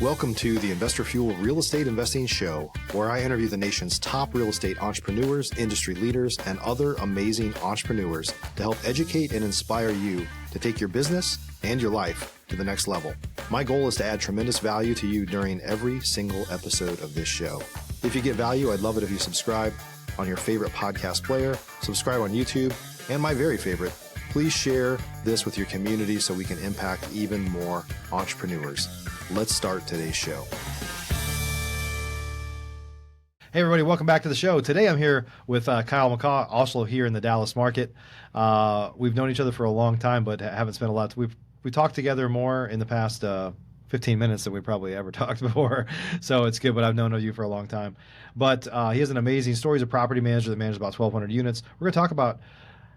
Welcome to the Investor Fuel Real Estate Investing Show, where I interview the nation's top real estate entrepreneurs, industry leaders, and other amazing entrepreneurs to help educate and inspire you to take your business and your life to the next level. My goal is to add tremendous value to you during every single episode of this show. If you get value, I'd love it if you subscribe on your favorite podcast player, subscribe on YouTube, and my very favorite, please share this with your community so we can impact even more entrepreneurs. Let's start today's show. Hey everybody, welcome back to the show. Today I'm here with Kyle McCaw, also here in the Dallas market. We've known each other for a long time, but haven't spent a lot. We talked together more in the past 15 minutes than we probably ever talked before. So it's good, but I've known you for a long time. But he has an amazing story. He's a property manager that manages about 1,200 units. We're going to talk about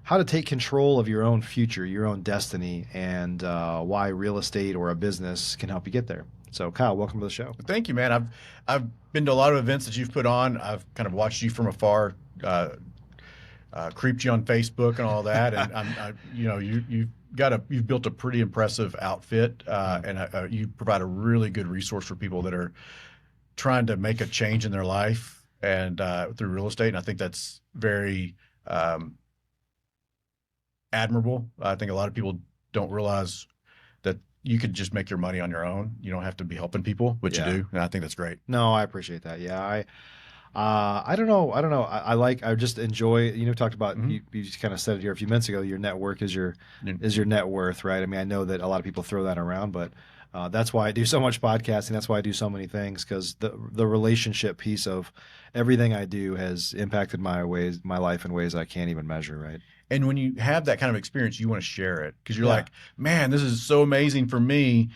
how to take control of your own future, your own destiny, and why real estate or a business can help you get there. So Kyle, welcome to the show. Thank you, man. I've been to a lot of events that you've put on. I've kind of watched you from afar, creeped you on Facebook and all that. And you've built a pretty impressive outfit, and you provide a really good resource for people that are trying to make a change in their life and through real estate. And I think that's very admirable. I think a lot of people don't realize that you could just make your money on your own. You don't have to be helping people, but you do. And I think that's great. No, I appreciate that. Yeah. I don't know. I just enjoy, talked about, you just kind of said it here a few minutes ago, your network is your net worth, right? I mean, I know that a lot of people throw that around, but that's why I do so much podcasting. That's why I do so many things, because the relationship piece of everything I do has impacted my life in ways I can't even measure, right? And when you have that kind of experience, you want to share it because you're like, man, this is so amazing for me.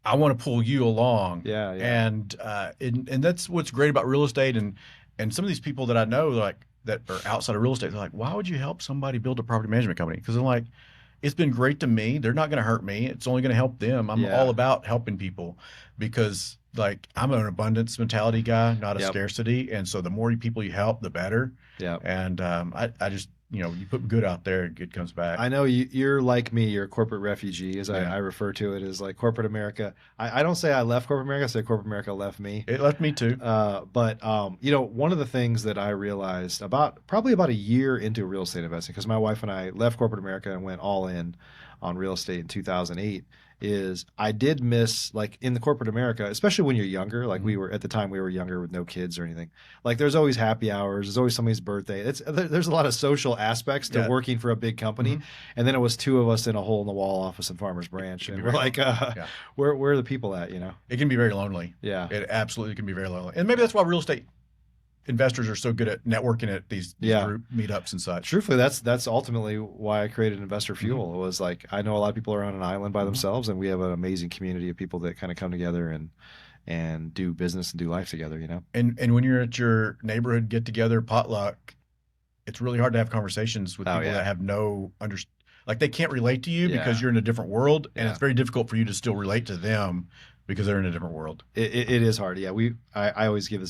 I want to pull you along. Yeah. And that's what's great about real estate. And some of these people that I know, that are outside of real estate, they're like, why would you help somebody build a property management company? Because I'm like, it's been great to me. They're not going to hurt me. It's only going to help them. I'm all about helping people because I'm an abundance mentality guy, not a scarcity. And so the more people you help, the better. Yeah. And I just, you put good out there, good comes back. I know you're like me. You're a corporate refugee, as I refer to it, as like corporate America. I don't say I left corporate America. I say corporate America left me. It left me too. But one of the things that I realized probably about a year into real estate investing, because my wife and I left corporate America and went all in on real estate in 2008, is I did miss, like, in the corporate America, especially when you're younger, like we were at the time, we were younger with no kids or anything. Like, there's always happy hours. There's always somebody's birthday. There's a lot of social aspects to working for a big company. And then it was two of us in a hole in the wall office in Farmers Branch. And we're like, where are the people at, It can be very lonely. Yeah. It absolutely can be very lonely. And maybe that's why real estate investors are so good at networking at these group meetups and such. Truthfully, that's ultimately why I created Investor Fuel. It was like, I know a lot of people are on an island by themselves, and we have an amazing community of people that kind of come together and do business and do life together, And when you're at your neighborhood get together potluck, it's really hard to have conversations with people that have no they can't relate to you because you're in a different world, and it's very difficult for you to still relate to them because they're in a different world. It is hard. Yeah, I always give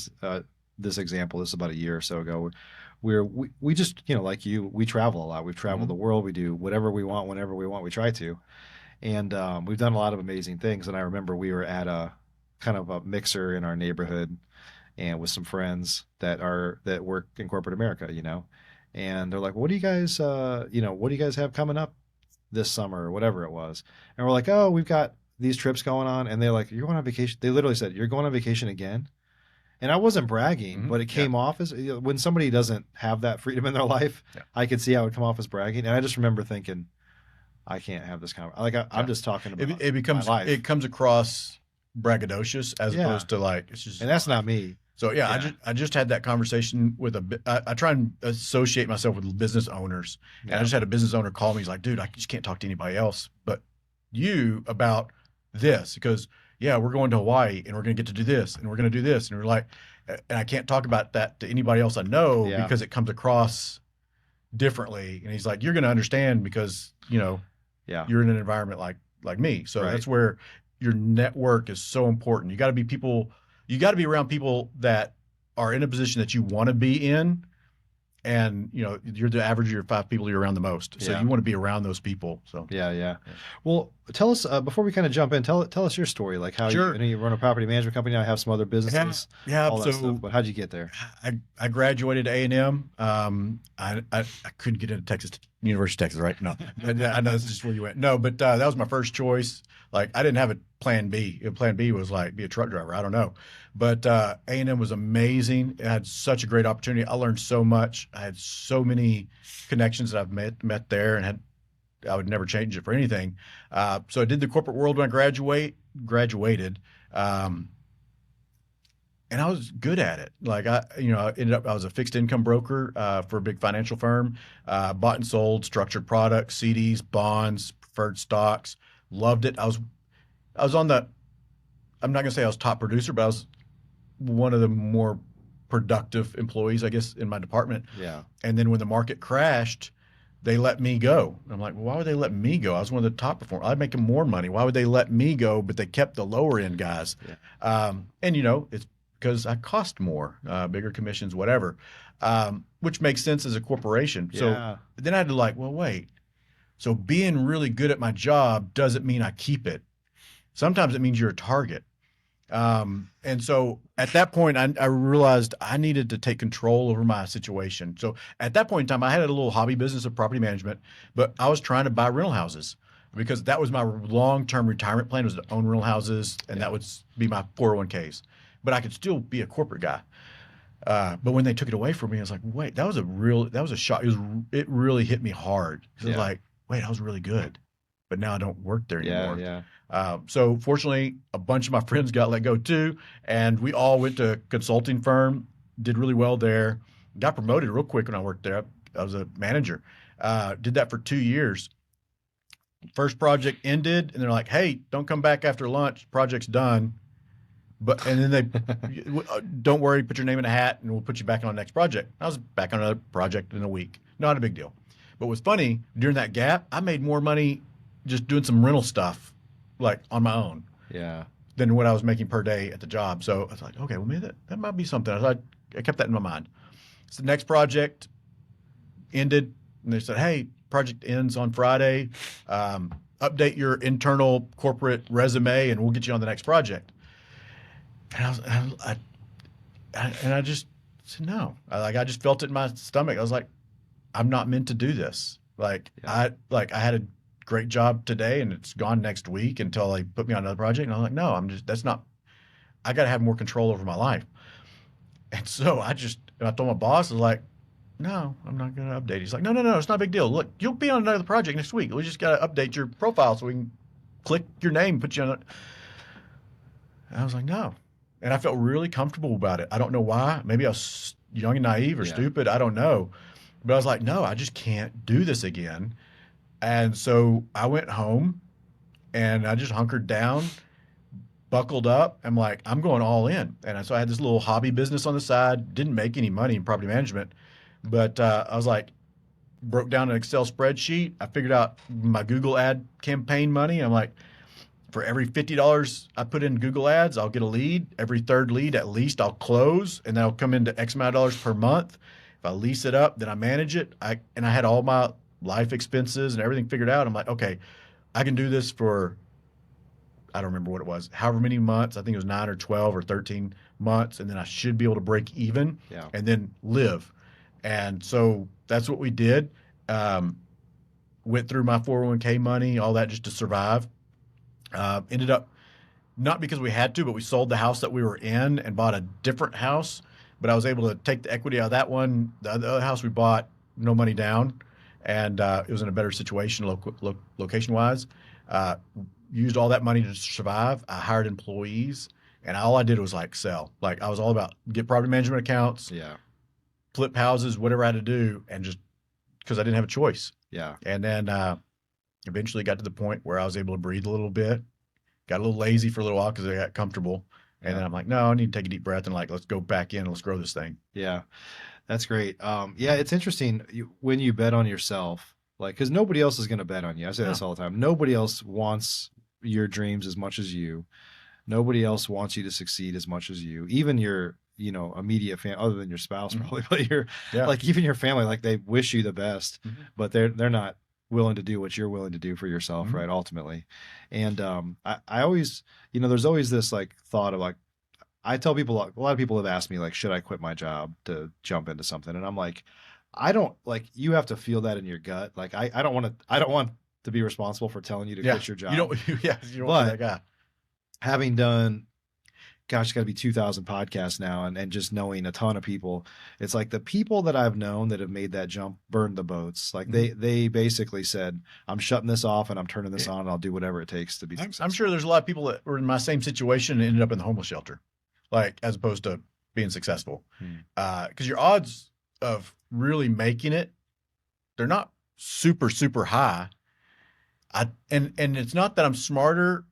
this example. This is about a year or so ago. We just, like you, we travel a lot. We've traveled the world. We do whatever we want, whenever we want. We try to. And we've done a lot of amazing things. And I remember we were at a kind of a mixer in our neighborhood and with some friends that work in corporate America, and they're like, what do you guys have coming up this summer or whatever it was? And we're like, oh, we've got these trips going on. And they're like, you're going on vacation. They literally said, you're going on vacation again? And I wasn't bragging, but it came off as, when somebody doesn't have that freedom in their life, I could see how it would come off as bragging. And I just remember thinking, I can't have this conversation. I'm just talking about my life. It comes across braggadocious as opposed to it's just. And that's not me. So I just had that conversation with I try and associate myself with business owners. And I just had a business owner call me. He's like, dude, I just can't talk to anybody else but you about this, because we're going to Hawaii and we're going to get to do this and we're going to do this. And we're like, and I can't talk about that to anybody else I know because it comes across differently. And he's like, you're going to understand because, you're in an environment like me. So that's where your network is so important. You got to be around people that are in a position that you want to be in and you're the average of your 5 people you're around the most. So Yeah. you want to be around those people. So Yeah, yeah. yeah. Well, tell us before we kind of jump in. Tell us your story, like how you. I Sure. know you run a property management company. I have some other Yeah. businesses, Yeah. all that stuff. So But how'd you get there? I graduated A&M. I couldn't get into Texas, University of Texas, right? No, I know this is just where you went. No, but that was my first choice. Like I didn't have a plan B. Plan B was like be a truck driver. I don't know, but A&M was amazing. It had such a great opportunity. I learned so much. I had so many connections that I've met there, and I would never change it for anything. So I did the corporate world when I graduated. Um, and I was good at it. Like I was a fixed income broker for a big financial firm. Bought and sold structured products, CDs, bonds, preferred stocks. Loved it. I was on the. I'm not gonna say I was top producer, but I was one of the more productive employees, I guess, in my department. Yeah. And then when the market crashed, they let me go. I'm like, well, why would they let me go? I was one of the top performers. I'd make them more money. Why would they let me go? But they kept the lower end guys. Yeah. And it's because I cost more, bigger commissions, whatever, which makes sense as a corporation. So Yeah. then I had to well, wait. So being really good at my job doesn't mean I keep it. Sometimes it means you're a target. And so at that point, I realized I needed to take control over my situation. So at that point in time, I had a little hobby business of property management, but I was trying to buy rental houses because that was my long-term retirement plan was to own rental houses, and that would be my 401ks. But I could still be a corporate guy. But when they took it away from me, I was like, wait, that was a shock. It really hit me hard. It was like, wait, I was really good, but now I don't work there anymore. Yeah. So fortunately, a bunch of my friends got let go too, and we all went to a consulting firm, did really well there, got promoted real quick when I worked there. I was a manager. Did that for 2 years. First project ended, and they're like, "Hey, don't come back after lunch. Project's done." And then they, don't worry, put your name in a hat, and we'll put you back on the next project. I was back on another project in a week. Not a big deal. But what's funny, during that gap, I made more money just doing some rental stuff, like on my own, Yeah. than what I was making per day at the job. So I was like, okay, well, maybe that might be something. I kept that in my mind. So the next project ended, and they said, hey, project ends on Friday. Update your internal corporate resume, and we'll get you on the next project. And I just said no. I just felt it in my stomach. I was like, I'm not meant to do this. I had a great job today, and it's gone next week until they put me on another project. And I'm like, no, that's not. I got to have more control over my life. And so I told my boss, I was like, no, I'm not going to update. He's like, no, it's not a big deal. Look, you'll be on another project next week. We just got to update your profile so we can click your name, put you on it. And I was like, no. And I felt really comfortable about it. I don't know why. Maybe I was young and naive or stupid. I don't know. But I was like, no, I just can't do this again. And so I went home and I just hunkered down, buckled up. I'm like, I'm going all in. And so I had this little hobby business on the side, didn't make any money in property management. But I was like, broke down an Excel spreadsheet. I figured out my Google ad campaign money. I'm like, for every $50 I put in Google ads, I'll get a lead. Every third lead, at least, I'll close, and that'll come into X amount of dollars per month. If I lease it up, then I manage it. I had all my life expenses and everything figured out. I'm like, okay, I can do this for, I don't remember what it was, however many months. I think it was 9 or 12 or 13 months, and then I should be able to break even and then live. And so that's what we did. Went through my 401k money, all that just to survive. Ended up not because we had to, but we sold the house that we were in and bought a different house. But I was able to take the equity out of that one. The other house we bought, no money down, and it was in a better situation location-wise. Used all that money to survive. I hired employees, and all I did was sell. I was all about get property management accounts, flip houses, whatever I had to do, and just because I didn't have a choice. Yeah. And then eventually got to the point where I was able to breathe a little bit, got a little lazy for a little while because I got comfortable. And then I'm like, no, I need to take a deep breath and let's go back in and let's grow this thing. Yeah. That's great. It's interesting when you bet on yourself, because nobody else is going to bet on you. I say this all the time. Nobody else wants your dreams as much as you. Nobody else wants you to succeed as much as you. Even your immediate family other than your spouse probably, but Yeah. like even your family, like they wish you the best, Mhm. but they're not willing to do what you're willing to do for yourself, Mhm. right? Ultimately. And I always, there's always this like thought of like, I tell people, a lot of people have asked me like, should I quit my job to jump into something? And I'm like, I don't like, you have to feel that in your gut. Like, I don't want to be responsible for telling you to Yeah. quit your You job. don't, yeah, you don't want But that guy. having done, gosh, it's got to be 2,000 podcasts now, and just knowing a ton of people, it's like the people that I've known that have made that jump burned the boats. Like they basically said, I'm shutting this off and I'm turning this on and I'll do whatever it takes to be successful. I'm sure there's a lot of people that were in my same situation and ended up in the homeless shelter, like as opposed to being successful. Because your odds of really making it, they're not super, super high. And it's not that I'm smarter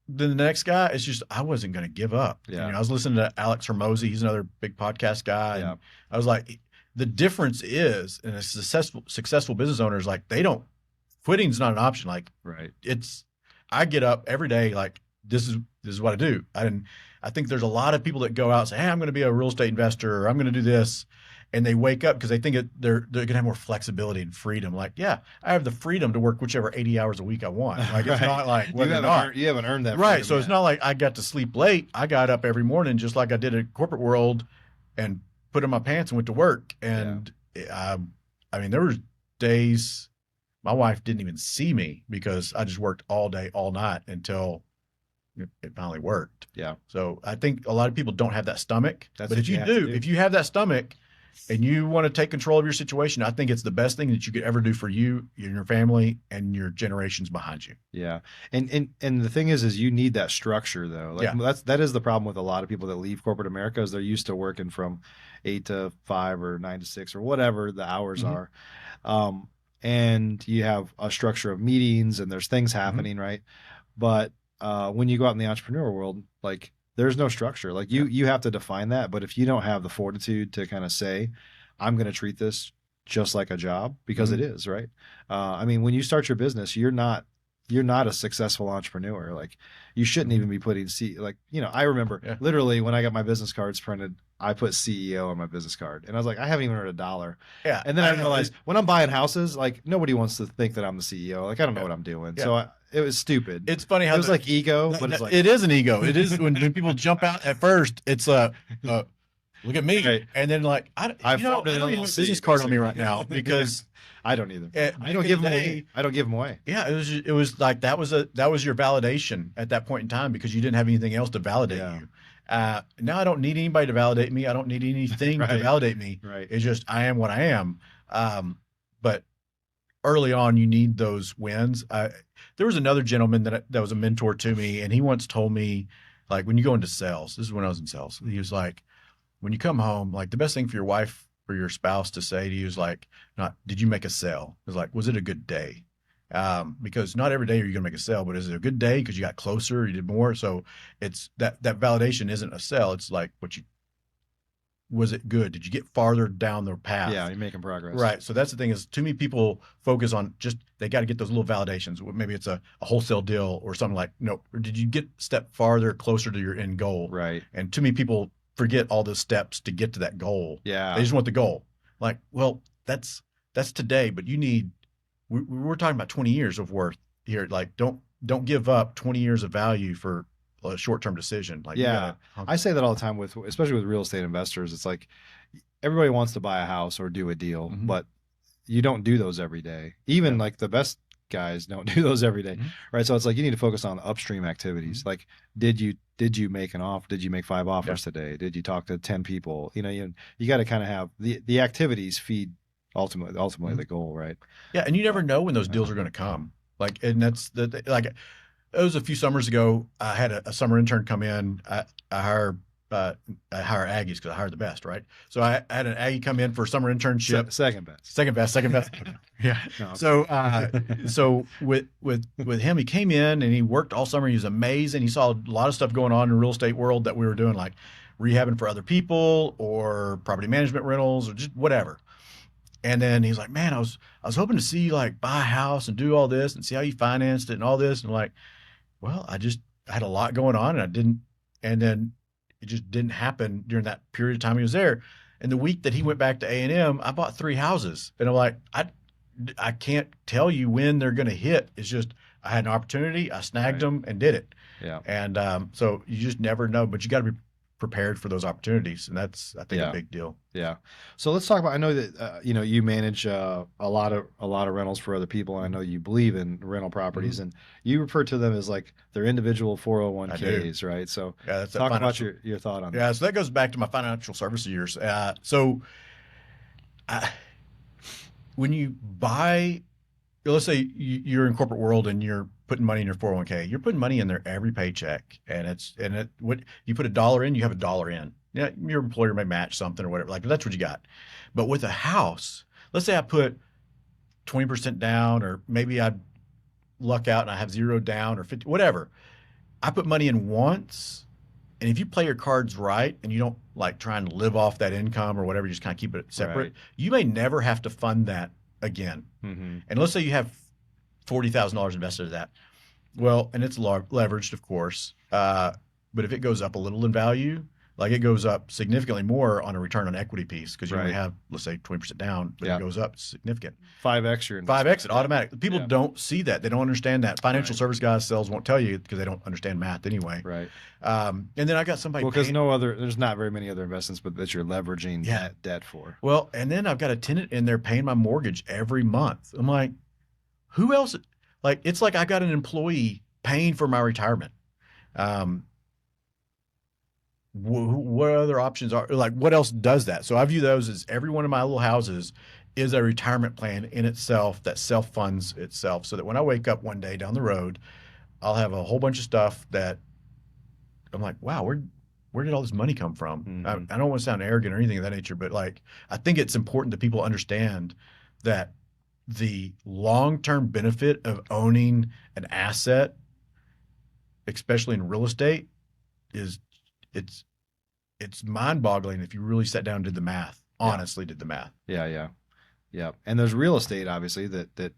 than the next guy. It's just I wasn't going to give up. Yeah. And, I was listening to Alex Hermosi. He's another big podcast guy. Yeah. And I was like, the difference is, and a successful business owner is like, quitting's not an option. Like, right. I get up every day like this is what I do. I think there's a lot of people that go out and say, hey, I'm going to be a real estate investor, or I'm going to do this. And they wake up because they think they're going to have more flexibility and freedom. Like, yeah, I have the freedom to work whichever 80 hours a week I want. Like, it's not like you haven't earned that. Right. So it's not like I got to sleep late. I got up every morning just like I did in corporate world and put on my pants and went to work. And I mean, there was days my wife didn't even see me because I just worked all day, all night until it finally worked. Yeah. So I think a lot of people don't have that stomach. But if you do, if you have that stomach and you want to take control of your situation, I think it's the best thing that you could ever do for you and your family and your generations behind you. Yeah. And the thing is you need that structure though. Like that is the problem with a lot of people that leave corporate America is they're used to working from 8 to 5 or 9 to 6 or whatever the hours are. And you have a structure of meetings and there's things happening, right? But when you go out in the entrepreneur world, like there's no structure. Like you have to define that. But if you don't have the fortitude to kind of say, I'm going to treat this just like a job, because it is, right? I mean, when you start your business, you're not a successful entrepreneur. Like you shouldn't even be putting I remember literally when I got my business cards printed, I put CEO on my business card and I was like, I haven't even earned $1. Yeah. And then I realized when I'm buying houses, like nobody wants to think that I'm the CEO. Like I don't know what I'm doing. Yeah. So it was stupid. It's funny how it was like ego, but it's like, it is an ego. It is when people jump out at first, it's look at me. Right. And then like, I don't even have a business card on me right now because I don't either. I don't give them away. I don't give them away. Yeah. It was like, that was your validation at that point in time because you didn't have anything else to validate you. Now I don't need anybody to validate me. I don't need anything to validate me. Right. It's just, I am what I am. But early on, you need those wins. There was another gentleman that was a mentor to me, and he once told me, like, when you go into sales, this is when I was in sales, he was like, when you come home, like the best thing for your wife or your spouse to say to you is like, not, did you make a sale? It was like, was it a good day? Because not every day are you going to make a sale, but is it a good day because you got closer, you did more? So it's that validation isn't a sale. It's like, was it good? Did you get farther down the path? Yeah, you're making progress. Right. So that's the thing is, too many people focus on just, they got to get those little validations. Maybe it's a wholesale deal or something like, no, or did you get a step farther closer to your end goal? Right. And too many people forget all the steps to get to that goal. Yeah. They just want the goal. Like, well, that's today, but you need, we're talking about 20 years of worth here. Like, don't give up 20 years of value for a short-term decision. Like, I say that all the time especially with real estate investors. It's like everybody wants to buy a house or do a deal, but you don't do those every day. Even like the best guys don't do those every day, right? So it's like you need to focus on the upstream activities. Like, did you make an offer? Did you make 5 offers today? Did you talk to 10 people? You got to kind of have the activities feed ultimately the goal, right? Yeah, and you never know when those deals are going to come. Like, and that's like. It was a few summers ago. I had a summer intern come in. I hire Aggies because I hire the best, right? So I had an Aggie come in for a summer internship. Second best. Yeah. No. So with him, he came in and he worked all summer. He was amazing. He saw a lot of stuff going on in the real estate world that we were doing, like rehabbing for other people or property management rentals or just whatever. And then he's like, man, I was hoping to see you like buy a house and do all this and see how you financed it and all this. And like, well, I had a lot going on and I didn't. And then It just didn't happen during that period of time he was there. And the week that he went back to A&M, I bought 3 houses. And I'm like, I can't tell you when they're going to hit. It's just I had an opportunity, I snagged them and did it. Yeah. And so you just never know, but you got to be prepared for those opportunities, and that's I think Yeah. a big deal. Yeah. So let's talk about. I know that you manage a lot of rentals for other people, and I know you believe in rental properties, and you refer to them as like their individual 401ks, right? So Yeah, that's talk about your thought on that. Yeah, so that goes back to my financial services years. So when you buy, let's say you're in corporate world and you're putting money in your 401k, you're putting money in there every paycheck, and what you put $1 in, you have $1 in. Yeah, your employer may match something or whatever, like that's what you got. But with a house, let's say I put 20% down, or maybe I luck out and I have 0 down or 50, whatever. I put money in once, and if you play your cards right and you don't like try and live off that income or whatever, you just kind of keep it separate, Right. you may never have to fund that again. Mm-hmm. And let's say you have $40,000 invested in that. Well, and it's leveraged, of course. But if it goes up a little in value, like it goes up significantly more on a return on equity piece, because you only have, let's say, 20% down, but it goes up significant. 5x your 5x it automatic. People don't see that. They don't understand that. Financial service guys, sales won't tell you because they don't understand math anyway. Right. And then I got somebody. Well, because there's not very many other investments, but that you're leveraging that debt for. Well, and then I've got a tenant in there paying my mortgage every month. I'm like, who else? Like, it's like I got an employee paying for my retirement. What other options are, like, what else does that? So I view those as every one of my little houses is a retirement plan in itself that self-funds itself, so that when I wake up one day down the road, I'll have a whole bunch of stuff that I'm like, wow, where did all this money come from? Mm-hmm. I don't want to sound arrogant or anything of that nature, but like, I think it's important that people understand that the long-term benefit of owning an asset, especially in real estate, is it's mind-boggling if you really sat down and did the math. Honestly, did the math. Yeah. And there's real estate, obviously, that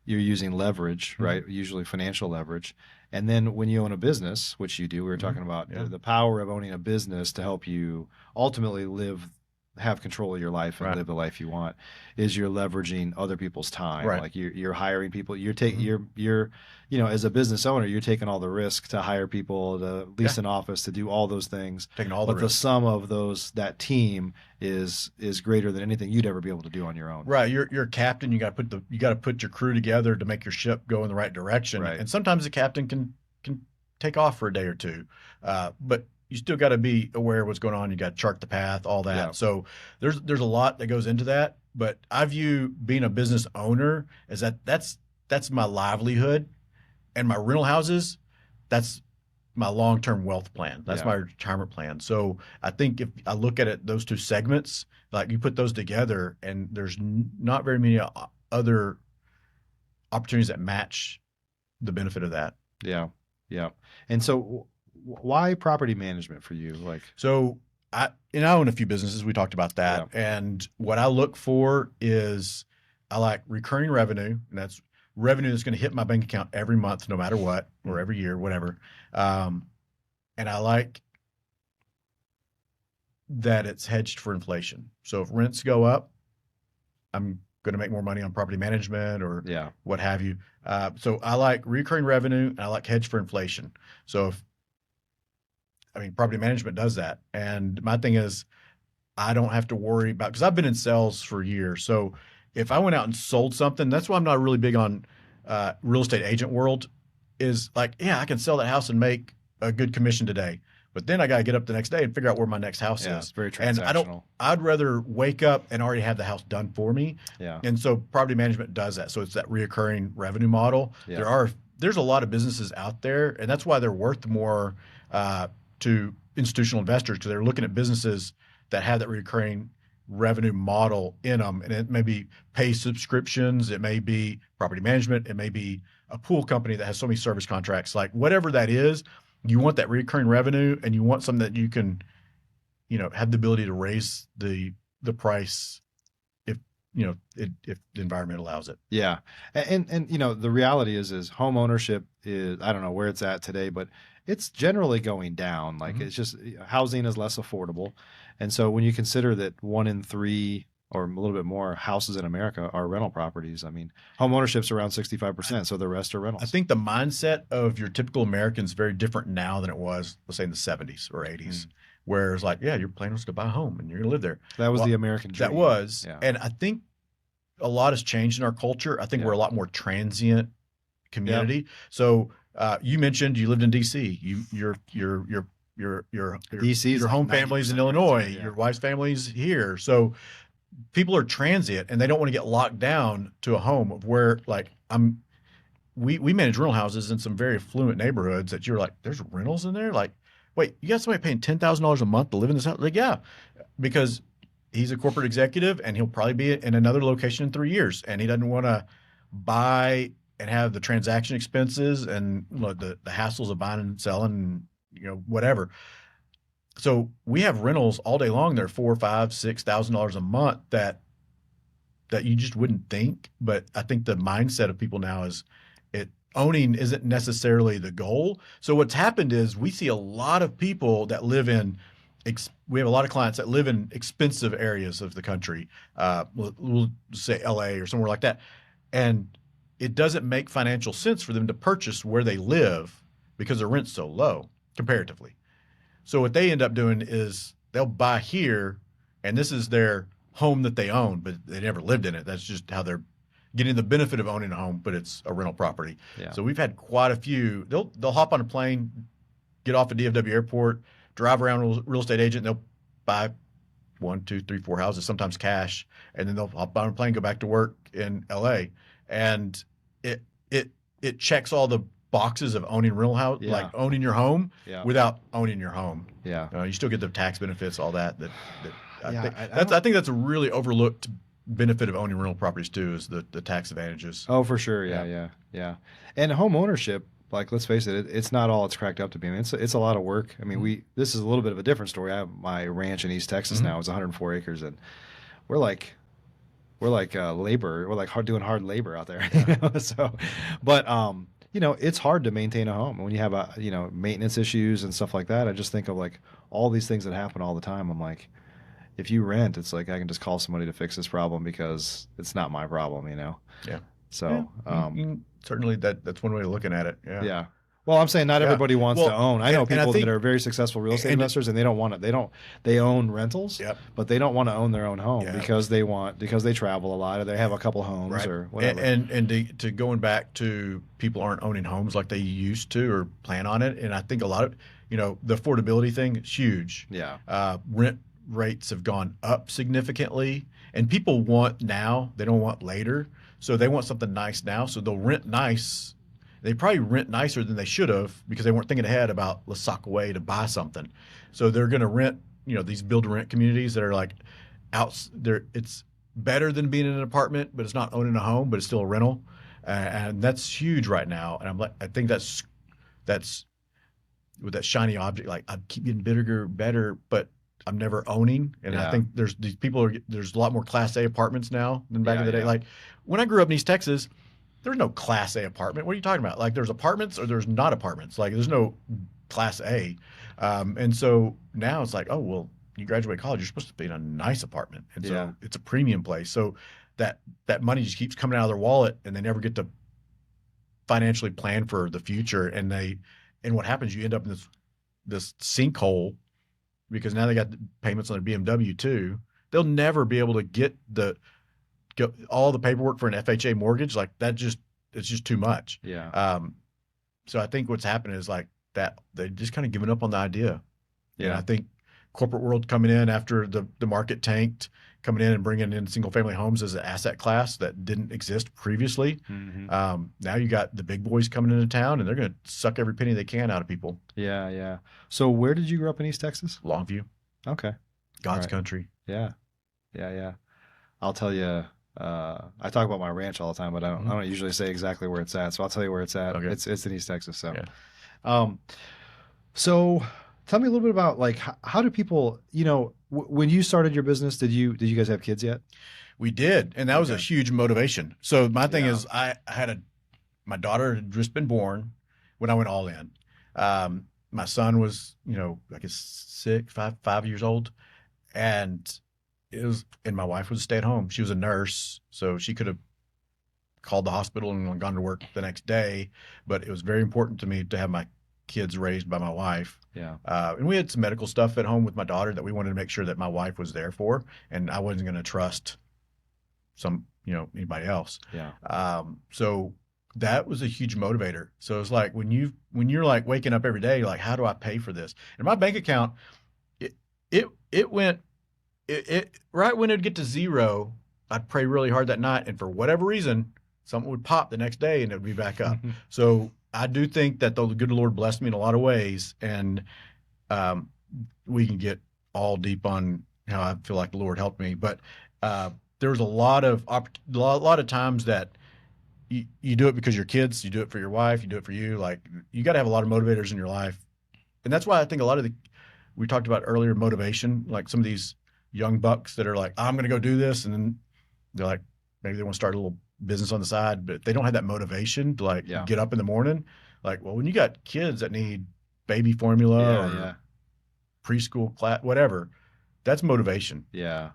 you're using leverage, right? Usually financial leverage. And then when you own a business, which you do, we were talking about the power of owning a business to help you ultimately have control of your life and live the life you want, is you're leveraging other people's time. Right. Like you're hiring people, you're as a business owner, you're taking all the risk to hire people, to lease an office, to do all those things. Taking all the risk. The sum of that team is greater than anything you'd ever be able to do on your own. Right. You're a captain. You got to put your crew together to make your ship go in the right direction. Right. And sometimes the captain can take off for a day or two. But you still got to be aware of what's going on. You got to chart the path, all that. Yeah. So there's a lot that goes into that. But I view being a business owner as that's my livelihood, and my rental houses, that's my long-term wealth plan. That's my retirement plan. So I think if I look at it, those two segments, like you put those together, and there's not very many other opportunities that match the benefit of that. Yeah. And so why property management for you? So I own a few businesses. We talked about that. Yeah. And what I look for is I like recurring revenue, and that's revenue that's going to hit my bank account every month, no matter what, or every year, whatever. And I like that it's hedged for inflation. So if rents go up, I'm going to make more money on property management or what have you. So I like recurring revenue, and I like hedge for inflation. So property management does that. And my thing is, I don't have to worry about, because I've been in sales for years. So if I went out and sold something, that's why I'm not really big on real estate agent world, is like, I can sell that house and make a good commission today. But then I got to get up the next day and figure out where my next house is. It's very transactional. And I'd rather wake up and already have the house done for me. Yeah. And so property management does that. So it's that reoccurring revenue model. Yeah. There's a lot of businesses out there, and that's why they're worth more to institutional investors, because they're looking at businesses that have that recurring revenue model in them. And it may be pay subscriptions, it may be property management, it may be a pool company that has so many service contracts. Like whatever that is, you want that recurring revenue, and you want something that you can, have the ability to raise the price if the environment allows it. Yeah. And the reality is home ownership is, I don't know where it's at today, but it's generally going down. Like Mhm. it's just housing is less affordable. And so when you consider that 1 in 3 or a little bit more houses in America are rental properties, I mean, home ownership's around 65%, so the rest are I rentals. think the mindset of your typical American is very different now than it was, let's say, in the 70s or 80s, Mm. where it's like, yeah, your plan was to buy a home and you're going to live there. That was the Well, American that dream. was, Yeah. and I think a lot has changed in our culture. I think we're Yeah. a lot more transient Yeah. community. So you mentioned you lived in DC. Your DC is your like home family's in 90% Illinois. transient. Yeah. Your wife's family's here. So people are transient and they don't want to get locked down to a home of where like we manage rental houses in some very affluent neighborhoods that you're like, there's rentals in there? Like, wait, you got somebody paying $10,000 a month to live in this house? Like, yeah, because he's a corporate executive and he'll probably be in another location in 3 years and he doesn't want to buy and have the transaction expenses and the hassles of buying and selling and whatever. So we have rentals all day long. They're $4, $5, $6,000 a month that you just wouldn't think. But I think the mindset of people now is owning isn't necessarily the goal. So what's happened is we see a lot of people that live in we have a lot of clients that live in expensive areas of the country. We'll say LA or somewhere like that. And it doesn't make financial sense for them to purchase where they live because the rent's so low comparatively. So what they end up doing is they'll buy here and this is their home that they own, but they never lived in it. That's just how they're getting the benefit of owning a home, but it's a rental property. Yeah. So we've had quite a few. They'll hop on a plane, get off at DFW Airport, drive around a real estate agent, and they'll buy 1, 2, 3, 4 houses, sometimes cash, and then they'll hop on a plane, go back to work in LA. And it checks all the boxes of owning rental house, Yeah. like owning your home Yeah. without owning your home. Yeah. You still get the tax benefits, all that. Yeah, I think that's a really overlooked benefit of owning rental properties too, is the tax advantages. Oh, for sure. Yeah. And home ownership, like let's face it, it's not all it's cracked up to be. I mean, it's a lot of work. I mean, this is a little bit of a different story. I have my ranch in East Texas now. It's 104 acres, and we're like labor. We're like doing hard labor out there. Yeah. So, but it's hard to maintain a home when you have maintenance issues and stuff like that. I just think of like all these things that happen all the time. I'm like, if you rent, it's like I can just call somebody to fix this problem because it's not my problem, Yeah. So certainly that's one way of looking at it. Yeah. Yeah. Well, I'm saying not everybody wants to own. I know people that are very successful real estate investors and they don't want it. They own rentals, Yep. but they don't want to own their own home Yeah. because they travel a lot or they have a couple homes Right. or whatever. And to going back to people aren't owning homes like they used to or plan on it. And I think a lot of, the affordability thing is huge. Yeah. Rent rates have gone up significantly and people want now, they don't want later. So they want something nice now. So they'll rent nice. They probably rent nicer than they should have because they weren't thinking ahead about let's sock away to buy something. So they're going to rent, these build to rent communities that are like out there. It's better than being in an apartment, but it's not owning a home, but it's still a rental. And that's huge right now. And I think that's with that shiny object, like I keep getting better, but I'm never owning. And I think there's a lot more Class A apartments now than back in the day. Like when I grew up in East Texas, there's no Class A apartment. What are you talking about? Like there's apartments or there's not apartments. Like there's no Class A. And so now it's like, oh, well, you graduate college, you're supposed to be in a nice apartment. And so it's a premium place. So that money just keeps coming out of their wallet and they never get to financially plan for the future. And what happens, you end up in this sinkhole because now they got payments on their BMW too. They'll never be able to get all the paperwork for an FHA mortgage. Like it's just too much. Yeah. So I think what's happened is like that they just kind of given up on the idea. Yeah. And I think corporate world coming in after the market tanked, coming in and bringing in single family homes as an asset class that didn't exist previously. Mm-hmm. Now you got the big boys coming into town and they're going to suck every penny they can out of people. Yeah. So where did you grow up in East Texas? Longview. Okay. God's country. Yeah. I'll tell you, I talk about my ranch all the time, but I don't usually say exactly where it's at. So I'll tell you where it's at. Okay. It's in East Texas. So, yeah. So tell me a little bit about like, how do people, when you started your business, did you guys have kids yet? We did. And that was a huge motivation. So my thing is my daughter had just been born when I went all in. my son was, I guess 5 years old, and and my wife was a stay at home. She was a nurse, so she could have called the hospital and gone to work the next day. But it was very important to me to have my kids raised by my wife. Yeah. And we had some medical stuff at home with my daughter that we wanted to make sure that my wife was there for, and I wasn't going to trust anybody else. Yeah. So that was a huge motivator. So it's like when you're like waking up every day, you're like, how do I pay for this? And my bank account, it went right when it'd get to zero, I'd pray really hard that night, and for whatever reason, something would pop the next day and it would be back up. So I do think that the good Lord blessed me in a lot of ways, and we can get all deep on how I feel like the Lord helped me. But there was a lot of times that you do it because your kids, you do it for your wife, you do it for you. Like, you got to have a lot of motivators in your life, and that's why I think a lot of we talked about earlier, motivation, like some of these young bucks that are like, I'm going to go do this, and then they're like, maybe they want to start a little business on the side, but they don't have that motivation to like get up in the morning. Like, well, when you got kids that need baby formula or preschool class, whatever, that's motivation. Yeah.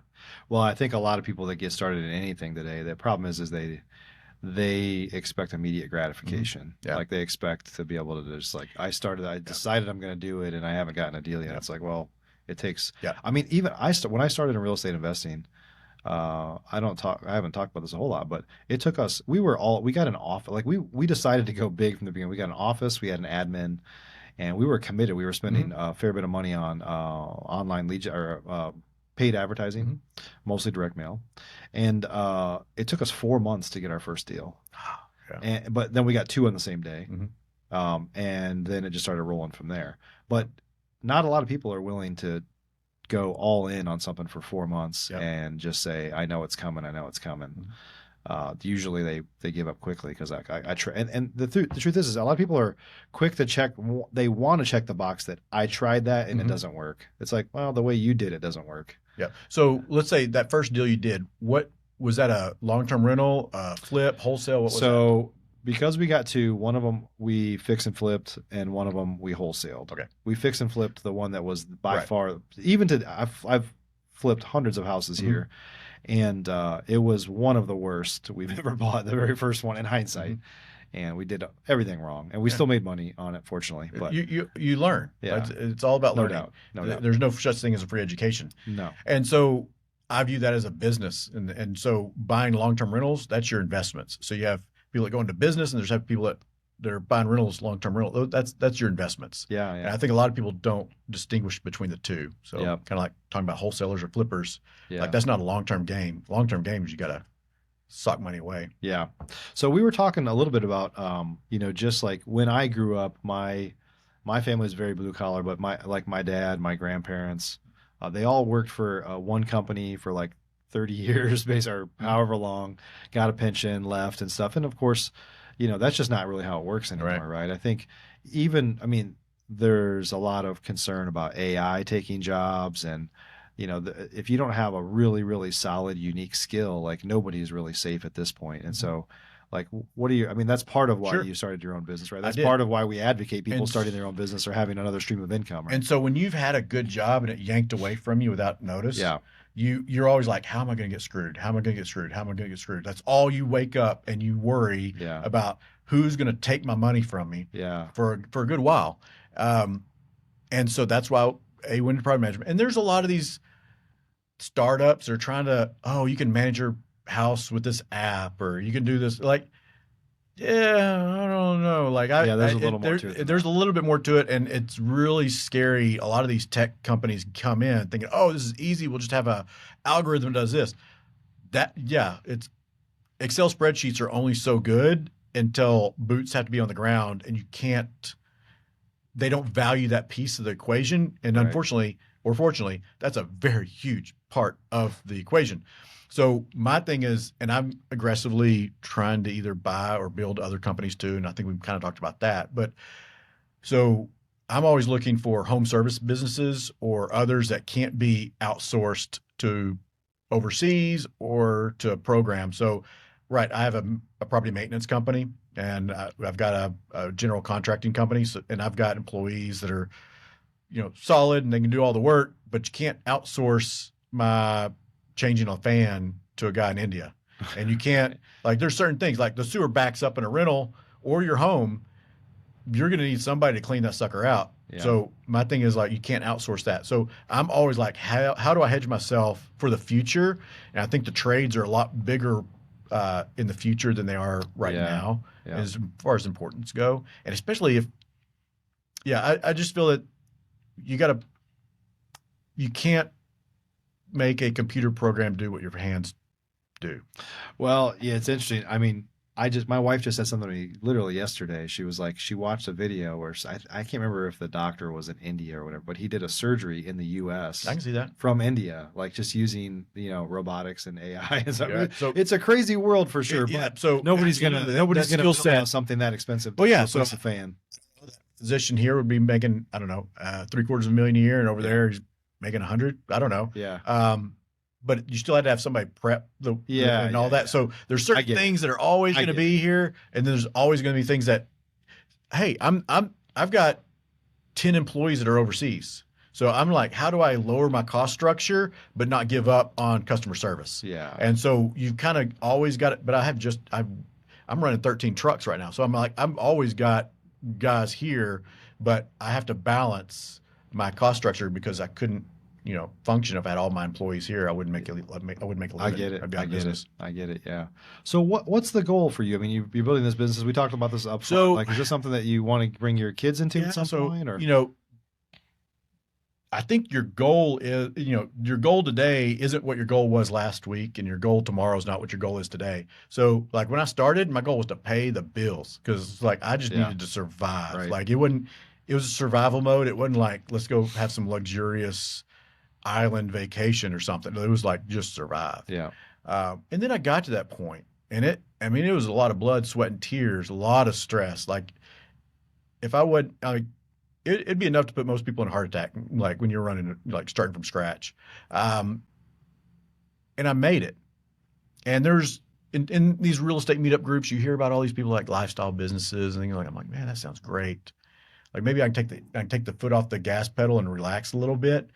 Well, I think a lot of people that get started in anything today, the problem is they expect immediate gratification. Yeah. Like, they expect to be able to just like, I decided I'm going to do it, and I haven't gotten a deal yet. It's like, well, it takes, I mean, even when I started in real estate investing, I haven't talked about this a whole lot, but it took us, we got an office. Like, we decided to go big from the beginning. We got an office, we had an admin, and we were committed. We were spending a fair bit of money on online lead or paid advertising, mostly direct mail. And it took us 4 months to get our first deal. But then we got 2 on the same day. And then it just started rolling from there. But not a lot of people are willing to go all in on something for 4 months and just say, I know it's coming. Usually they give up quickly because I try. And the truth is a lot of people are quick to check. They want to check the box that I tried that and it doesn't work. It's like, well, the way you did it doesn't work. Yeah. So let's say that first deal you did, what was that, a long-term rental, flip, wholesale? What was that? Because we got 2, one of them we fix and flipped, and one of them we wholesaled. Okay. We fixed and flipped the one that was by far, I've flipped hundreds of houses here, and it was one of the worst we've ever bought, the very first one in hindsight. And we did everything wrong, and we still made money on it, fortunately. But you learn. Yeah. It's all about learning. No doubt. There's no such thing as a free education. No. And so I view that as a business. And so buying long-term rentals, that's your investments. So you have people that go into business, and there's people that are buying rentals, long-term rental. That's your investments. Yeah. And I think a lot of people don't distinguish between the two. So kind of like talking about wholesalers or flippers, like that's not a long-term game. Long-term game is you got to sock money away. Yeah. So we were talking a little bit about, just like when I grew up, my family was very blue collar, but my dad, my grandparents, they all worked for one company for like 30 years, basically, or however long, got a pension, left and stuff. And of course, that's just not really how it works anymore, right? I think there's a lot of concern about AI taking jobs, and if you don't have a really, really solid, unique skill, like, nobody's really safe at this point. And so, like, that's part of why you started your own business, right? That's part of why we advocate people starting their own business or having another stream of income, right? And so when you've had a good job and it yanked away from you without notice, you're always like, how am I going to get screwed? How am I going to get screwed? How am I going to get screwed? That's all you wake up and you worry about, who's going to take my money from me for a good while. And so that's why I went into product management. And there's a lot of these startups are trying to, you can manage your house with this app, or you can do this. Like, I don't know. Like, there's a little more to it. There's a little bit more to it, and it's really scary. A lot of these tech companies come in thinking, this is easy. We'll just have a algorithm that does this. It's Excel spreadsheets are only so good until boots have to be on the ground, and they don't value that piece of the equation. And unfortunately, or fortunately, that's a very huge part of the equation. So my thing is, and I'm aggressively trying to either buy or build other companies too, and I think we've kind of talked about that. But so I'm always looking for home service businesses or others that can't be outsourced to overseas or to a program. So Right. I have a property maintenance company, and I've got a general contracting company, and I've got employees that are, solid and they can do all the work, but you can't outsource my changing a fan to a guy in India. And you can't, like, there's certain things like the sewer backs up in a rental or your home, you're going to need somebody to clean that sucker out. Yeah. So my thing is like, you can't outsource that. So I'm always like, how do I hedge myself for the future? And I think the trades are a lot bigger in the future than they are right now, as far as importance go. And especially if, I just feel that you can't make a computer program do what your hands do. Well, yeah, it's interesting. I mean, my wife just said something to me literally yesterday. She was like, she watched a video where I can't remember if the doctor was in India or whatever, but he did a surgery in the U.S. I can see that. From India, like just using, robotics and AI. And stuff. Yeah, so it's a crazy world for sure. But so nobody's gonna build out something that expensive. Well, yeah, so a fan. Physician here would be making, I don't know, $750,000 a year, and over there he's making 100. I don't know. Yeah. But you still had to have somebody prep and all that. Yeah. So there's certain things that are always going to be here, and then there's always going to be things that, hey, I've got 10 employees that are overseas. So I'm like, how do I lower my cost structure but not give up on customer service? Yeah. And so you've kind of always got it. But I'm running 13 trucks right now. So I'm like, I've always got guys here, but I have to balance my cost structure because I couldn't, function if I had all my employees here. I wouldn't make a living. I get it. I'd be out of business. I get it. Yeah. So what's the goal for you? I mean, you're building this business. We talked about this up front. So, like, is this something that you want to bring your kids into at some point? Or? I think your goal is, your goal today isn't what your goal was last week, and your goal tomorrow is not what your goal is today. So like when I started, my goal was to pay the bills because like I just needed to survive. Right. Like it was a survival mode. It wasn't like, let's go have some luxurious island vacation or something. It was like just survive. Yeah. And then I got to that point, and it was a lot of blood, sweat, and tears, a lot of stress. Like if I would, it'd be enough to put most people in a heart attack, like when you're running, like starting from scratch. And I made it. And there's in these real estate meetup groups, you hear about all these people like lifestyle businesses, and you're like, I'm like, man, that sounds great. Like maybe I can take the foot off the gas pedal and relax a little bit.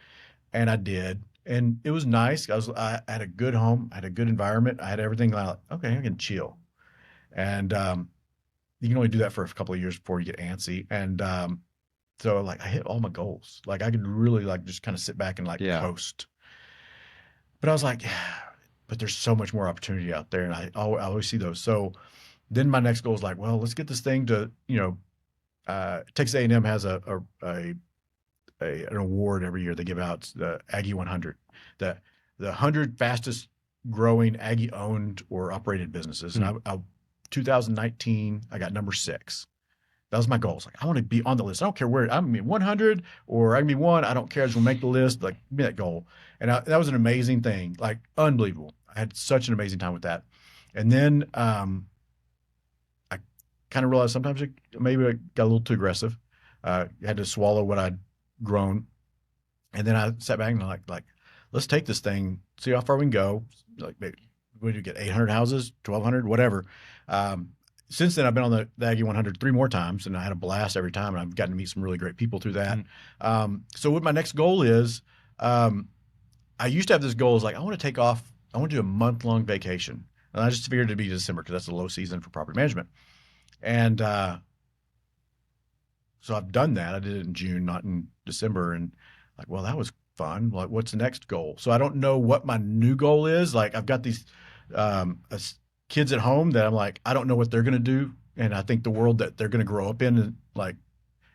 And I did. And it was nice. I had a good home. I had a good environment. I had everything like, okay, I can chill. And you can only do that for a couple of years before you get antsy. And so like I hit all my goals. Like I could really like just kind of sit back and like coast. But I was like, but there's so much more opportunity out there. And I always see those. So then my next goal is like, well, let's get this thing to, Texas A&M has an award every year they give out. It's the Aggie 100, the 100 fastest growing Aggie owned or operated businesses. Mm-hmm. And 2019, I got number 6. That was my goal. It's like, I want to be on the list. I don't care where I'm 100 or I can be 1. I don't care. I just want to make the list, like be that goal. And that was an amazing thing, like unbelievable. I had such an amazing time with that. And then I kind of realized sometimes maybe I got a little too aggressive. I had to swallow what I'd grown. And then I sat back and like, let's take this thing, see how far we can go. Like maybe we do get 800 houses, 1,200, whatever. Since then, I've been on the Aggie 100 3 more times, and I had a blast every time, and I've gotten to meet some really great people through that. Mm-hmm. So what my next goal is, I used to have this goal is like, I want to do a month-long vacation. And I just figured it'd be December because that's the low season for property management. And so I've done that. I did it in June, not in December. And like, well, that was fun. Like, what's the next goal? So I don't know what my new goal is. Like, I've got these kids at home that I'm like, I don't know what they're going to do. And I think the world that they're going to grow up in, like,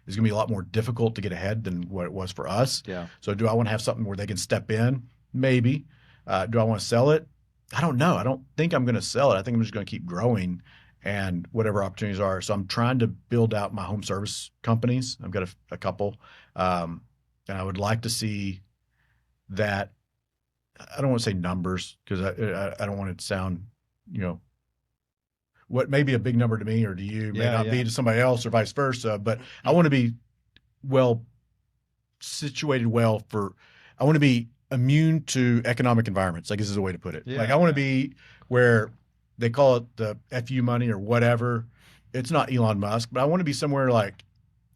is going to be a lot more difficult to get ahead than what it was for us. Yeah. So do I want to have something where they can step in? Maybe. Do I want to sell it? I don't know. I don't think I'm going to sell it. I think I'm just going to keep growing and whatever opportunities are. So I'm trying to build out my home service companies. I've got a couple. And I would like to see that. I don't want to say numbers because I don't want it to sound, what may be a big number to me or to you may not be to somebody else or vice versa. But I want to be situated I want to be immune to economic environments. I guess is a way to put it. Yeah. Like I want to be where they call it the FU money or whatever. It's not Elon Musk, but I want to be somewhere like,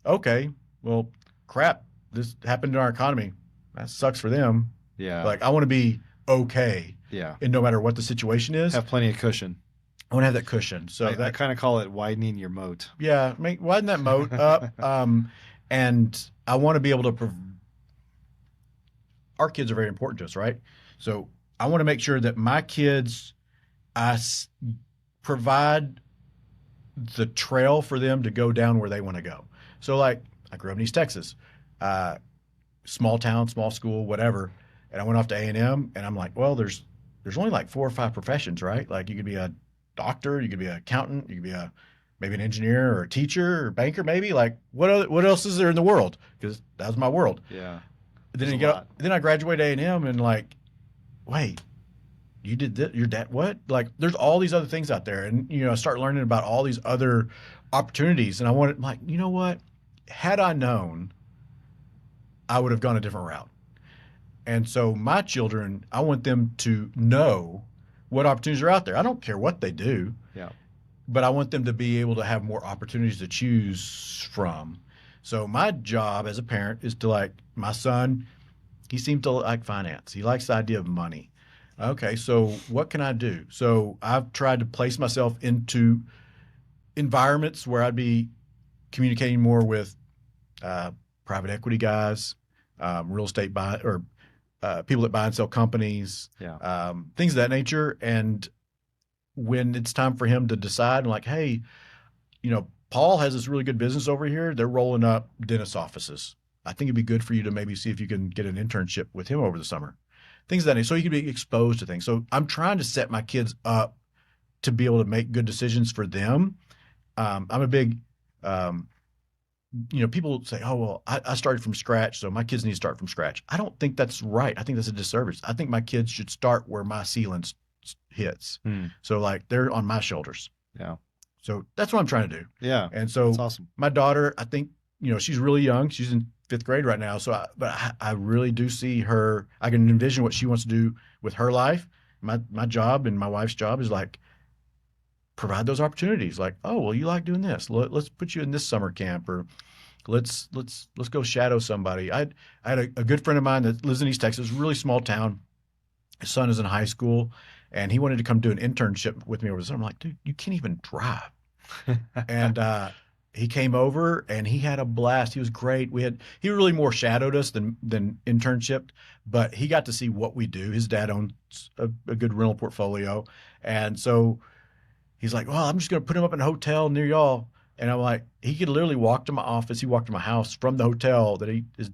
okay, well, crap, this happened in our economy. That sucks for them. Yeah. Like, I want to be okay, Yeah. and no matter what the situation is, Have plenty of cushion. I want to have that cushion. So I that, kind of call it widening your moat. yeah, widen that moat up. And I want to be able to. Our kids are very important to us, right? So I want to make sure that my kids, provide the trail for them to go down where they want to go. So, like, I grew up in East Texas, uh, small town, small school, whatever, and I went off to A&M, and I'm like, well, there's only like 4 or 5 professions, right? Like, you could be a doctor, you could be an accountant, you could be maybe an engineer or a teacher or banker, maybe. Like, what else is there in the world? Because that was my world. Yeah. Then I graduated A&M, and like, wait, you did this, your dad, what? Like, there's all these other things out there. And, I start learning about all these other opportunities. And I wanted, like, you know what? Had I known, I would have gone a different route. And so my children, I want them to know what opportunities are out there. I don't care what they do, Yeah. but I want them to be able to have more opportunities to choose from. So my job as a parent is to, like, my son, he seems to like finance. He likes the idea of money. Okay, so what can I do? So I've tried to place myself into environments where I'd be communicating more with private equity guys, real estate buy or people that buy and sell companies, Yeah. things of that nature. And when it's time for him to decide, like, hey, Paul has this really good business over here. They're rolling up dentist offices. I think it'd be good for you to maybe see if you can get an internship with him over the summer. Things of that nature. So you can be exposed to things. So I'm trying to set my kids up to be able to make good decisions for them. I'm a big, people say, oh, well, I started from scratch, so my kids need to start from scratch. I don't think that's right. I think that's a disservice. I think my kids should start where my ceiling hits. So, like, they're on my shoulders. Yeah. So that's what I'm trying to do. Yeah. And so That's awesome. my daughter, I think, she's really young. She's in 5th grade right now. So, but I really do see her. I can envision what she wants to do with her life. My job and my wife's job is, like, provide those opportunities. Like, oh, well, you like doing this. Let's put you in this summer camp, or let's go shadow somebody. I had a good friend of mine that lives in East Texas, really small town. His son is in high school, and he wanted to come do an internship with me over the summer. I'm like, dude, you can't even drive. And he came over, and he had a blast. He was great. He really more shadowed us than internship, but he got to see what we do. His dad owns a good rental portfolio, and so he's like, well, I'm just going to put him up in a hotel near y'all. And I'm like, he could literally walk to my office. He walked to my house from the hotel that he is.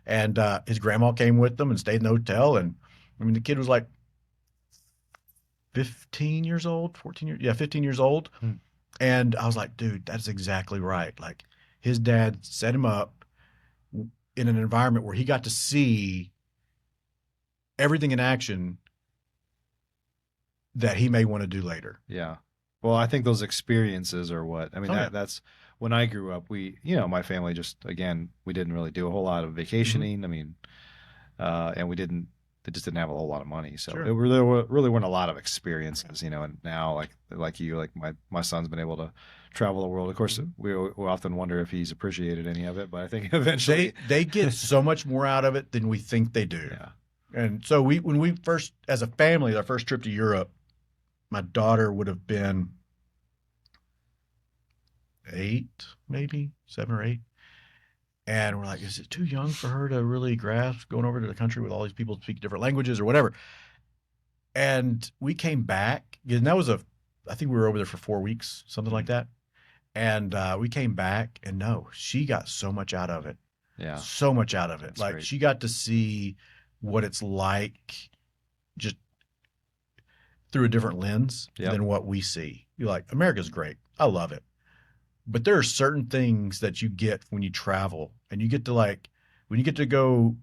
And his grandma came with them and stayed in the hotel. And I mean, the kid was like 15 years old, 15 years old. And I was like, dude, that's exactly right. Like, his dad set him up in an environment where he got to see everything in action that he may want to do later. Yeah. Well, I think those experiences are what, I mean, Oh, yeah. that's when I grew up, my family just, again, we didn't really do a whole lot of vacationing. I mean, and they just didn't have a whole lot of money. So Sure. there really weren't a lot of experiences, and now like you, like my son's been able to travel the world. Of course, we often wonder if he's appreciated any of it, but I think eventually They get so much more out of it than we think they do. yeah. And so when we first, as a family, our first trip to Europe, my daughter would have been 8, maybe 7 or 8. And we're like, is it too young for her to really grasp going over to the country with all these people who speak different languages or whatever? And we came back, and that was I think we were over there for 4 weeks, something like that. And we came back, and no, she got so much out of it. Yeah. So much out of it. That's like, great. she got to see what it's like just through a different lens than what we see. You're like, America's great. I love it. But there are certain things that you get when you travel, and you get to, like, when you get to go,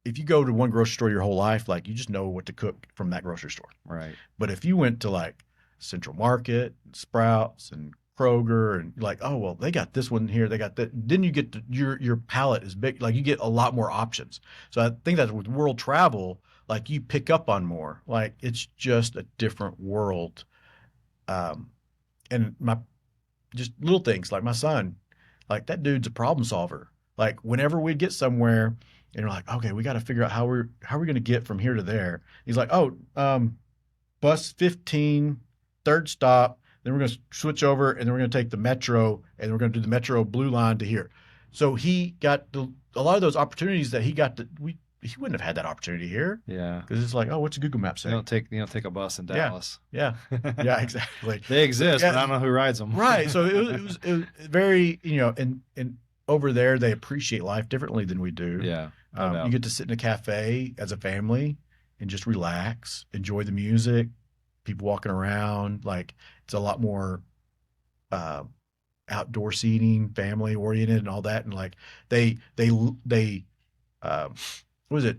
if you go to one grocery store your whole life, like, you just know what to cook from that grocery store. Right. But if you went to, like, Central Market, and Sprouts, and Kroger, and you're like, oh, well, they got this one here, they got that. Then you get to, your palette is big. Like, you get a lot more options. So I think that with world travel, like, you pick up on more. Like, it's just a different world. and just little things like my son, like that dude's a problem solver. Like whenever we'd get somewhere and we're like, okay, we got to figure out how we're going to get from here to there. He's like, oh, bus 15, third stop. Then we're going to switch over and then we're going to take the metro and we're going to do the metro blue line to here. So he got a lot of those opportunities that he wouldn't have had that opportunity here. Yeah. Because it's like, oh, what's Google Maps say? You don't take a bus in Dallas. Yeah. Yeah, exactly. They exist, but I don't know who rides them. Right. So it was very, and over there, they appreciate life differently than we do. Yeah. You get to sit in a cafe as a family and just relax, enjoy the music, people walking around. Like it's a lot more outdoor seating, family oriented and all that. And like they what was it?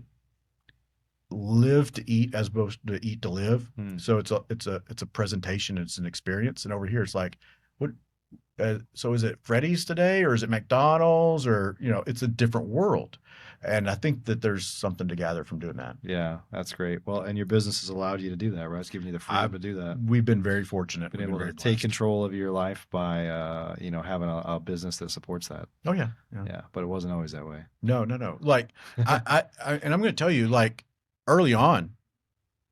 Live to eat as opposed to eat to live. So it's a presentation. It's an experience. And over here, it's like, what? So is it Freddy's today or is it McDonald's or, it's a different world. And I think that there's something to gather from doing that. Yeah, that's great. Well, and your business has allowed you to do that, right? It's giving you the freedom to do that. We've been very fortunate. Been able to take control of your life by, having a business that supports that. Oh yeah. Yeah. But it wasn't always that way. No. Like I and I'm going to tell you, like early on,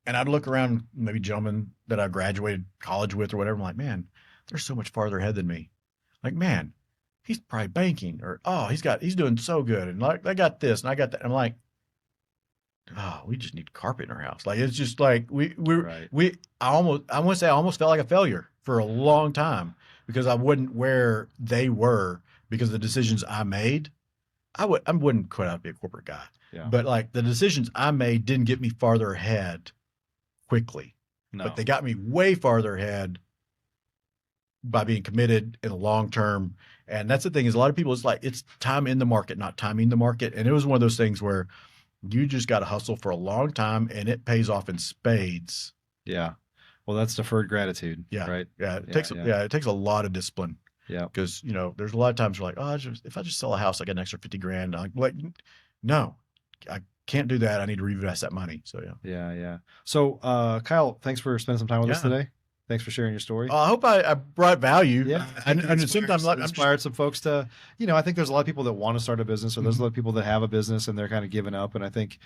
and I'd look around maybe gentlemen that I graduated college with or whatever. I'm like, man, they're so much farther ahead than me. Like, man, he's probably banking or, oh, he's doing so good. And like, I got this and I got that. I'm like, oh, we just need carpet in our house. Like, it's just like, I almost felt like a failure for a long time because I wasn't where they were because of the decisions I made. I wouldn't quit out to be a corporate guy, but like the decisions I made didn't get me farther ahead quickly, but they got me way farther ahead by being committed in the long term. And that's the thing is a lot of people, it's like, it's time in the market, not timing the market. And it was one of those things where you just got to hustle for a long time and it pays off in spades. Yeah. Well, that's deferred gratitude. Yeah. Right. Yeah. It takes a lot of discipline. Yeah. Because, there's a lot of times you're like, oh, if I just sell a house, I get an extra 50 grand. I'm like, no, I can't do that. I need to reinvest that money. So, yeah. Yeah. So, Kyle, thanks for spending some time with us today. Thanks for sharing your story. I hope I brought value. Yeah. And sometimes inspired some folks to, I think there's a lot of people that want to start a business or there's a lot of people that have a business and they're kind of giving up. And I think,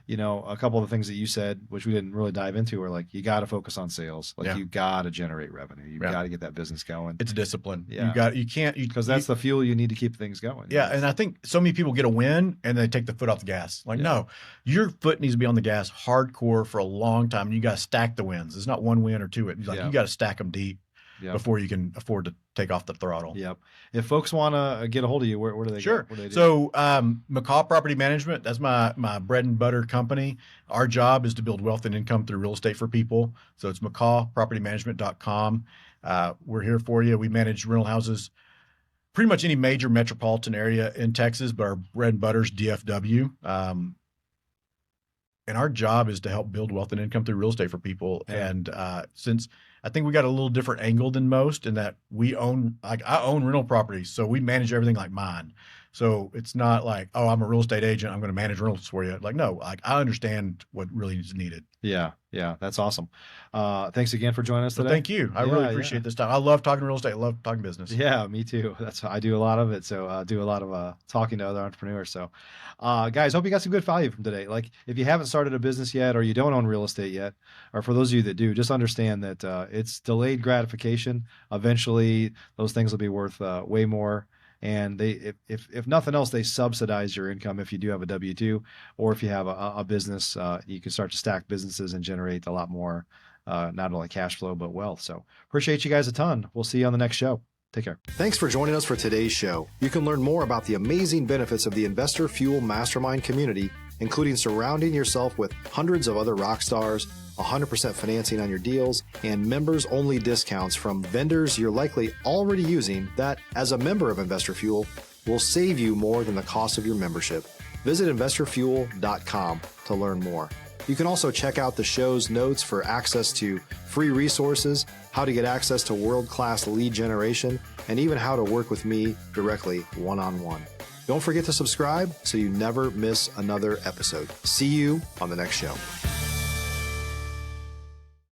a couple of the things that you said, which we didn't really dive into, are like, you got to focus on sales. Like you got to generate revenue. You got to get that business going. It's discipline. Yeah. Because that's the fuel you need to keep things going. Yeah. And I think so many people get a win and they take the foot off the gas. Like, no, your foot needs to be on the gas hardcore for a long time. And you got to stack the wins. It's not one win or two. You got to stack them deep before you can afford to take off the throttle. Yep. If folks want to get a hold of you, where do they Sure. go? What do they do? So McCaw Property Management, that's my bread and butter company. Our job is to build wealth and income through real estate for people. So it's McCawPropertyManagement.com. We're here for you. We manage rental houses, pretty much any major metropolitan area in Texas, but our bread and butter is DFW. And our job is to help build wealth and income through real estate for people. Yeah. And since I think we got a little different angle than most in that I own rental properties. So we manage everything like mine. So it's not like, oh, I'm a real estate agent, I'm going to manage rentals for you. Like, no, like I understand what really is needed. Yeah. That's awesome. Thanks again for joining us today. Well, thank you. I really appreciate this time. I love talking real estate. I love talking business. Yeah, me too. I do a lot of it. So I do a lot of talking to other entrepreneurs. So guys, hope you got some good value from today. Like if you haven't started a business yet, or you don't own real estate yet, or for those of you that do, just understand that it's delayed gratification. Eventually those things will be worth way more. And they, if nothing else, they subsidize your income if you do have a W-2, or if you have a business, you can start to stack businesses and generate a lot more, not only cash flow, but wealth. So appreciate you guys a ton. We'll see you on the next show. Take care. Thanks for joining us for today's show. You can learn more about the amazing benefits of the Investor Fuel Mastermind community, including surrounding yourself with hundreds of other rock stars, 100% financing on your deals, and members-only discounts from vendors you're likely already using that, as a member of Investor Fuel, will save you more than the cost of your membership. Visit investorfuel.com to learn more. You can also check out the show's notes for access to free resources, how to get access to world-class lead generation, and even how to work with me directly one-on-one. Don't forget to subscribe so you never miss another episode. See you on the next show.